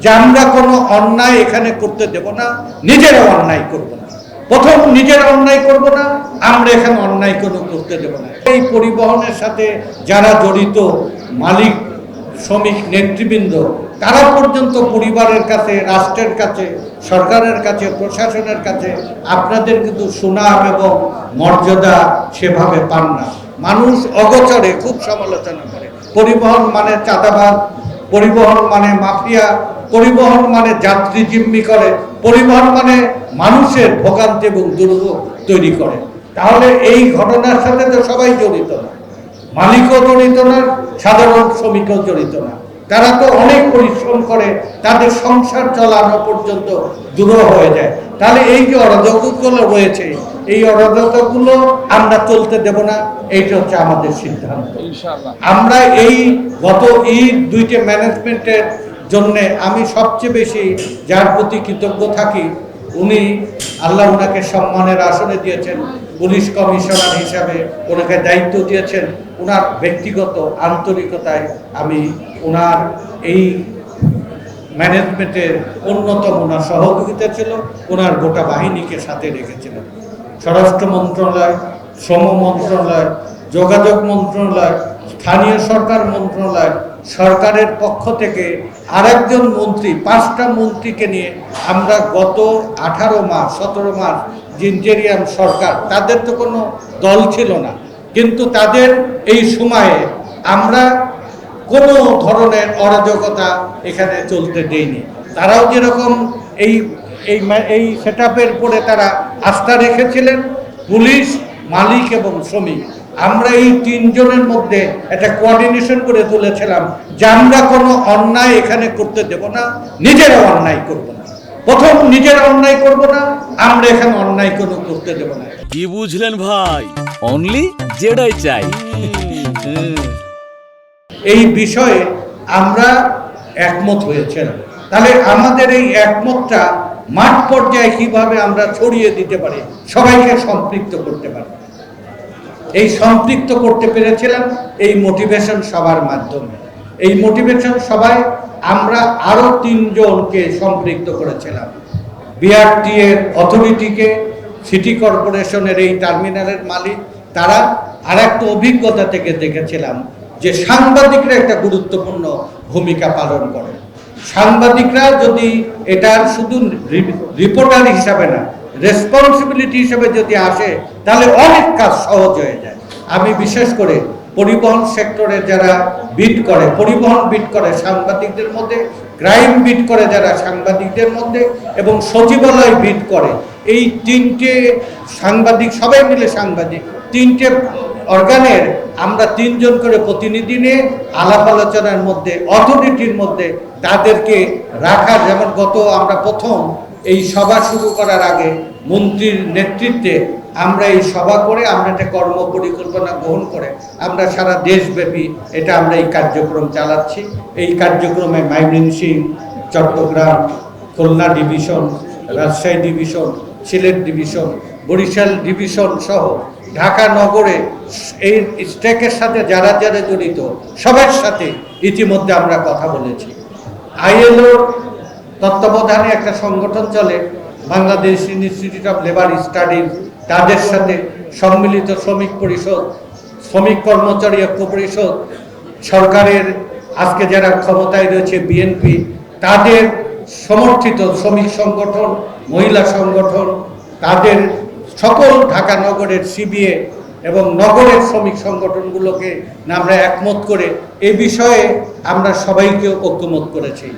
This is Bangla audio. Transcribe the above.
যে আমরা কোনো অন্যায় এখানে করতে দেব না, নিজেরা অন্যায় করব না। প্রথম নিজেরা অন্যায় করব না, আমরা এখানে অন্যায় কোনো করতে দেব না। এই পরিবহনের সাথে যারা জড়িত মালিক, শ্রমিক, নেতৃবৃন্দ, তারা পর্যন্ত পরিবারের কাছে, রাষ্ট্রের কাছে, সরকারের কাছে, প্রশাসনের কাছে আপনাদের কিন্তু সুনাম এবং মর্যাদা সেভাবে পান না। মানুষ অগোচরে খুব সমালোচনা করে। পরিবহন মানে চাঁদাবাজ, পরিবহন মানে মাফিয়া, পরিবহন মানে যাত্রী জিম্মি করে, পরিবহন মানে মানুষের ভোগান্তি এবং দুর্ভোগ তৈরি করে। তাহলে এই ঘটনার সাথে তো সবাই জড়িত না, মালিকও জড়িত না, সাধারণ শ্রমিকও জড়িত না। তারা তো অনেক পরিশ্রম করে, তাদের সংসার চালানো পর্যন্ত দূর হয়ে যায়। তাহলে এই যে অরাজকগুলো রয়েছে, এই অরাজকগুলো আমরা চলতে দেব না, এইটা হচ্ছে আমাদের সিদ্ধান্ত। আমরা এই গত ঈদ দুইটা ম্যানেজমেন্টের জন্য আমি সবচেয়ে বেশি যার প্রতি কৃতজ্ঞ থাকি, উনি আল্লাহ ওনাকে সম্মানের আসনে দিয়েছেন, পুলিশ কমিশনার হিসাবে ওনাকে দায়িত্ব দিয়েছেন। ওনার ব্যক্তিগত আন্তরিকতায় আমি ওনার এই ম্যানেজমেন্টের অন্যতম ওনার সহযোগিতা ছিল, ওনার গোটা বাহিনীকে সাথে রেখেছিলেন। স্বরাষ্ট্র মন্ত্রণালয়, শ্রম মন্ত্রণালয়, যোগাযোগ মন্ত্রণালয়, স্থানীয় সরকার মন্ত্রণালয়, সরকারের পক্ষ থেকে আরেকজন মন্ত্রী, 5টা মন্ত্রীকে নিয়ে আমরা গত 18 মাস 17 মাস যে ইন্টেরিয়াম সরকার, তাদের তো কোনো দল ছিল না, কিন্তু তাদের এই সময়ে আমরা কোনো ধরনের অরাজকতা এখানে চলতে দেয়নি। তারাও যেরকম এই এই এই সেটআপের উপরে তারা আস্থা রেখেছিলেন, পুলিশ, মালিক এবং শ্রমিক, আমরা এই 3 জনের মধ্যে একটা কোঅর্ডিনেশন করে তুলেছিলাম যে আমরা কোনো অন্যায় এখানে করতে দেব না, নিজেরা অন্যায় করব না। প্রথম নিজেরা অন্যায় করব না, আমরা এখানে অন্যায় কোনো করতে দেব না। কি বুঝলেন ভাই? অনলি যেটাই চাই। এই বিষয়ে আমরা একমত হয়েছিলাম। তাহলে আমাদের এই একমতটা মাঠ পর্যায়ে কিভাবে আমরা ছড়িয়ে দিতে পারি, সবাইকে সম্পৃক্ত করতে পারি, এই সম্পৃক্ত করতে পেরেছিলাম এই মোটিভেশন সভার মাধ্যমে। এই মোটিভেশন সভায় আমরা আরো 3 জনকে সম্পৃক্ত করেছিলাম। বিআরটি এর অথরিটিকে, সিটি কর্পোরেশনের এই টার্মিনালের মালিক, তারা আর একটা অভিজ্ঞতা থেকে দেখেছিলাম যে সাংবাদিকরা একটা গুরুত্বপূর্ণ ভূমিকা পালন করে। সাংবাদিকরা যদি এটার শুধু রিপোর্টার হিসাবে না, রেসপন্সিবিলিটি হিসেবে যদি আসে, তাহলে অনেক কাজ সহজ হয়ে যায়। আমি বিশেষ করে পরিবহন সেক্টরে যারা বিট করে, পরিবহন বিট করে সাংবাদিকদের মধ্যে, ক্রাইম বিট করে যারা সাংবাদিকদের মধ্যে, এবং সচিবালয় বিট করে, এই 3টে সাংবাদিক, সবাই মিলে সাংবাদিক, 3টে অর্গানের আমরা 3 জন করে প্রতিনিধি নিয়ে আলাপ আলোচনার মধ্যে, অথরিটির মধ্যে তাদেরকে রাখা। যেমন গত আমরা প্রথম এই সভা শুরু করার আগে মন্ত্রীর নেতৃত্বে আমরা এই সভা করে, আমরা একটা কর্ম পরিকল্পনা গ্রহণ করে আমরা সারা দেশব্যাপী এটা আমরা এই কার্যক্রম চালাচ্ছি। এই কার্যক্রমে Mymensingh, Chattogram, Khulna division, Rajshahi division, Sylhet division, Barisal division সহ ঢাকা নগরে এই স্টেকের সাথে যারা যারা জড়িত সবার সাথে ইতিমধ্যে আমরা কথা বলেছি। আইএলওর তত্ত্বাবধানে একটা সংগঠন চলে, Bangladesh institute of labour studies, তাদের সাথে সম্মিলিত শ্রমিক পরিষদ, শ্রমিক কর্মচারী ঐক্য পরিষদ, সরকারের আজকে যারা ক্ষমতায় রয়েছে বিএনপি, তাদের সমর্থিত শ্রমিক সংগঠন, মহিলা সংগঠন, তাদের সকল ঢাকা নগরের সিবিএ এবং নগরের শ্রমিক সংগঠনগুলোকে আমরা একমত করে এই বিষয়ে আমরা সবাইকে ঐক্যমত করেছি।